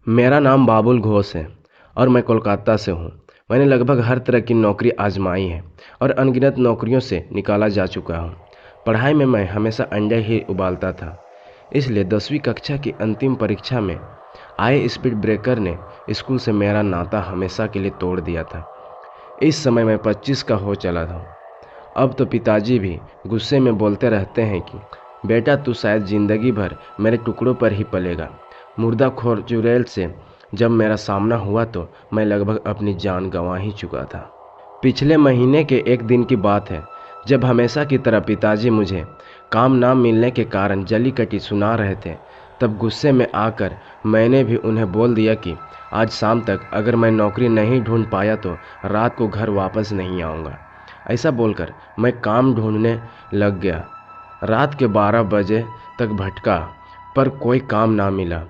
मेरा नाम बाबुल घोष है और मैं कोलकाता से हूँ। मैंने लगभग हर तरह की नौकरी आजमाई है और अनगिनत नौकरियों से निकाला जा चुका हूँ। पढ़ाई में मैं हमेशा अंडे ही उबालता था, इसलिए 10वीं कक्षा की अंतिम परीक्षा में आए स्पीड ब्रेकर ने स्कूल से मेरा नाता हमेशा के लिए तोड़ दिया था। इस समय मैं 25 का हो चला था। अब तो पिताजी भी गुस्से में बोलते रहते हैं कि बेटा तू शायद ज़िंदगी भर मेरे टुकड़ों पर ही पलेगा। मुर्दाखोर चुड़ैल से जब मेरा सामना हुआ तो मैं लगभग अपनी जान गंवा ही चुका था। पिछले महीने के एक दिन की बात है, जब हमेशा की तरह पिताजी मुझे काम ना मिलने के कारण जली कटी सुना रहे थे। तब गुस्से में आकर मैंने भी उन्हें बोल दिया कि आज शाम तक अगर मैं नौकरी नहीं ढूंढ पाया तो रात को घर वापस नहीं आऊँगा। ऐसा बोलकर मैं काम ढूंढने लग गया। रात के 12 बजे तक भटका पर कोई काम ना मिला।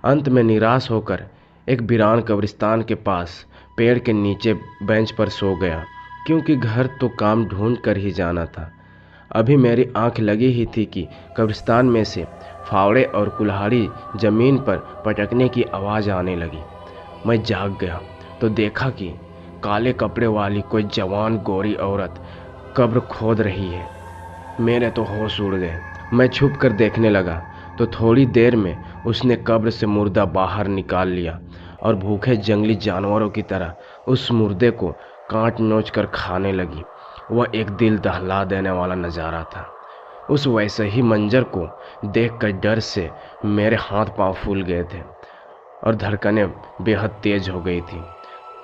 अंत में निराश होकर एक वीरान कब्रिस्तान के पास पेड़ के नीचे बेंच पर सो गया, क्योंकि घर तो काम ढूंढ कर ही जाना था। अभी मेरी आंख लगी ही थी कि कब्रिस्तान में से फावड़े और कुल्हाड़ी जमीन पर पटकने की आवाज़ आने लगी। मैं जाग गया तो देखा कि काले कपड़े वाली कोई जवान गोरी औरत कब्र खोद रही है। मेरे तो होश उड़ गए। मैं छुप कर देखने लगा तो थोड़ी देर में उसने कब्र से मुर्दा बाहर निकाल लिया और भूखे जंगली जानवरों की तरह उस मुर्दे को काट नोच कर खाने लगी। वह एक दिल दहला देने वाला नज़ारा था। उस वैसे ही मंजर को देखकर डर से मेरे हाथ पांव फूल गए थे और धड़कनें बेहद तेज हो गई थी।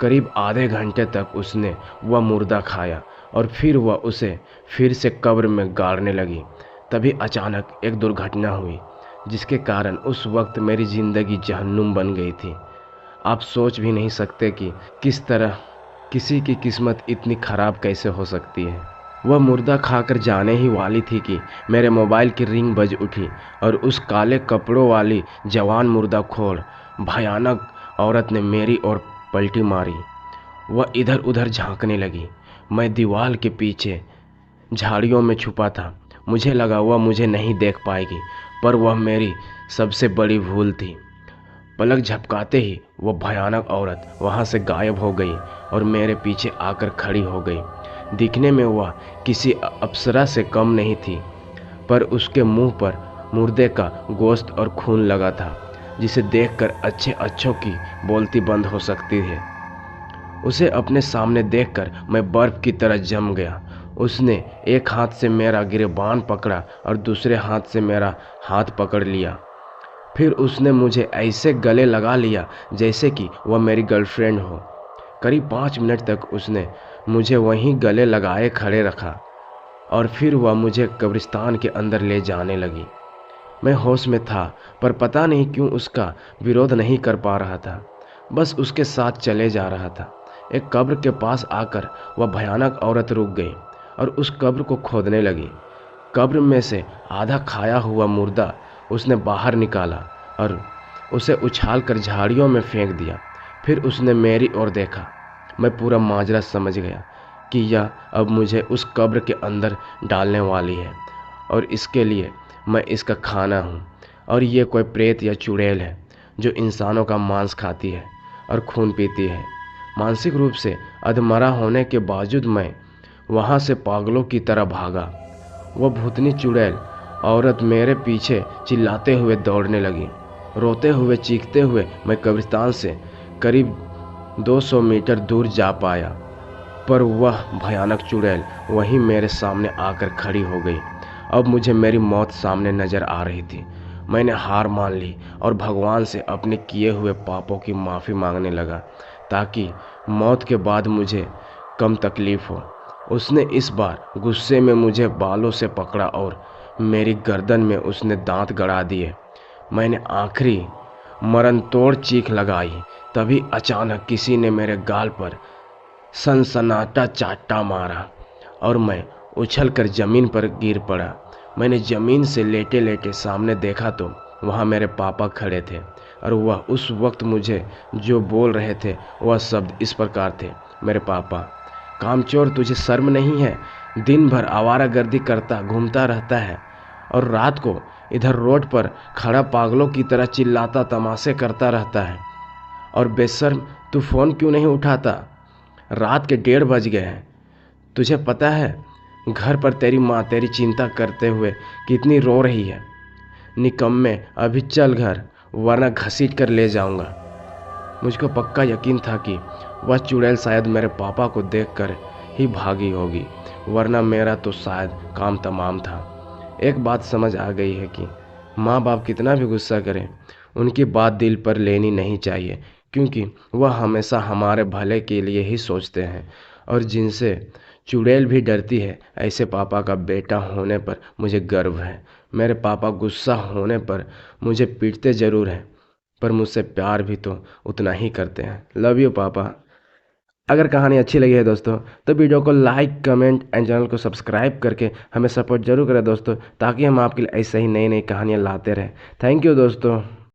करीब आधे घंटे तक उसने वह मुर्दा खाया और फिर वह उसे फिर से कब्र में गाड़ने लगी। तभी अचानक एक दुर्घटना हुई, जिसके कारण उस वक्त मेरी ज़िंदगी जहन्नुम बन गई थी। आप सोच भी नहीं सकते कि किस तरह किसी की किस्मत इतनी ख़राब कैसे हो सकती है। वह मुर्दा खाकर जाने ही वाली थी कि मेरे मोबाइल की रिंग बज उठी और उस काले कपड़ों वाली जवान मुर्दाखोर भयानक औरत ने मेरी ओर पलटी मारी। वह इधर उधर झांकने लगी। मैं दीवार के पीछे झाड़ियों में छुपा था। मुझे लगा वह मुझे नहीं देख पाएगी, पर वह मेरी सबसे बड़ी भूल थी। पलक झपकाते ही वह भयानक औरत वहां से गायब हो गई और मेरे पीछे आकर खड़ी हो गई। दिखने में वह किसी अप्सरा से कम नहीं थी, पर उसके मुंह पर मुर्दे का गोश्त और खून लगा था, जिसे देखकर अच्छे अच्छों की बोलती बंद हो सकती है। उसे अपने सामने देखकर मैं बर्फ की तरह जम गया। उसने एक हाथ से मेरा गिरेबान पकड़ा और दूसरे हाथ से मेरा हाथ पकड़ लिया। फिर उसने मुझे ऐसे गले लगा लिया जैसे कि वह मेरी गर्लफ्रेंड हो। करीब 5 मिनट तक उसने मुझे वहीं गले लगाए खड़े रखा और फिर वह मुझे कब्रिस्तान के अंदर ले जाने लगी। मैं होश में था, पर पता नहीं क्यों उसका विरोध नहीं कर पा रहा था, बस उसके साथ चले जा रहा था। एक कब्र के पास आकर वह भयानक औरत रुक गई और उस कब्र को खोदने लगी। कब्र में से आधा खाया हुआ मुर्दा उसने बाहर निकाला और उसे उछालकर झाड़ियों में फेंक दिया। फिर उसने मेरी ओर देखा। मैं पूरा माजरा समझ गया कि यह अब मुझे उस कब्र के अंदर डालने वाली है और इसके लिए मैं इसका खाना हूँ। और ये कोई प्रेत या चुड़ैल है जो इंसानों का मांस खाती है और खून पीती है। मानसिक रूप से अधमरा होने के बावजूद मैं वहाँ से पागलों की तरह भागा। वह भूतनी चुड़ैल औरत मेरे पीछे चिल्लाते हुए दौड़ने लगी। रोते हुए चीखते हुए मैं कब्रिस्तान से करीब 200 मीटर दूर जा पाया, पर वह भयानक चुड़ैल वहीं मेरे सामने आकर खड़ी हो गई। अब मुझे मेरी मौत सामने नज़र आ रही थी। मैंने हार मान ली और भगवान से अपने किए हुए पापों की माफ़ी मांगने लगा, ताकि मौत के बाद मुझे कम तकलीफ़ हो। उसने इस बार गुस्से में मुझे बालों से पकड़ा और मेरी गर्दन में उसने दांत गड़ा दिए। मैंने आखिरी मरणतोड़ चीख लगाई। तभी अचानक किसी ने मेरे गाल पर सनसनाटा चाटा मारा और मैं उछलकर ज़मीन पर गिर पड़ा। मैंने ज़मीन से लेटे लेटे सामने देखा तो वहाँ मेरे पापा खड़े थे और वह उस वक्त मुझे जो बोल रहे थे वह शब्द इस प्रकार थे। मेरे पापा, कामचोर तुझे शर्म नहीं है? दिन भर आवारागर्दी करता घूमता रहता है और रात को इधर रोड पर खड़ा पागलों की तरह चिल्लाता तमाशे करता रहता है। और बेशर्म, तू फ़ोन क्यों नहीं उठाता? रात के 1:30 बज गए हैं। तुझे पता है घर पर तेरी माँ तेरी चिंता करते हुए कितनी रो रही है। निकम्मे, अभी चल घर, वरना घसीट कर ले जाऊंगा। मुझको पक्का यकीन था कि वह चुड़ैल शायद मेरे पापा को देखकर ही भागी होगी, वरना मेरा तो शायद काम तमाम था। एक बात समझ आ गई है कि माँ बाप कितना भी गुस्सा करें, उनकी बात दिल पर लेनी नहीं चाहिए, क्योंकि वह हमेशा हमारे भले के लिए ही सोचते हैं। और जिनसे चुड़ैल भी डरती है, ऐसे पापा का बेटा होने पर मुझे गर्व है। मेरे पापा गुस्सा होने पर मुझे पीटते ज़रूर हैं, पर मुझसे प्यार भी तो उतना ही करते हैं। लव यू पापा। अगर कहानी अच्छी लगी है दोस्तों, तो वीडियो को लाइक, कमेंट एंड चैनल को सब्सक्राइब करके हमें सपोर्ट जरूर करें दोस्तों, ताकि हम आपके लिए ऐसे ही नई नई कहानियाँ लाते रहें। थैंक यू दोस्तों।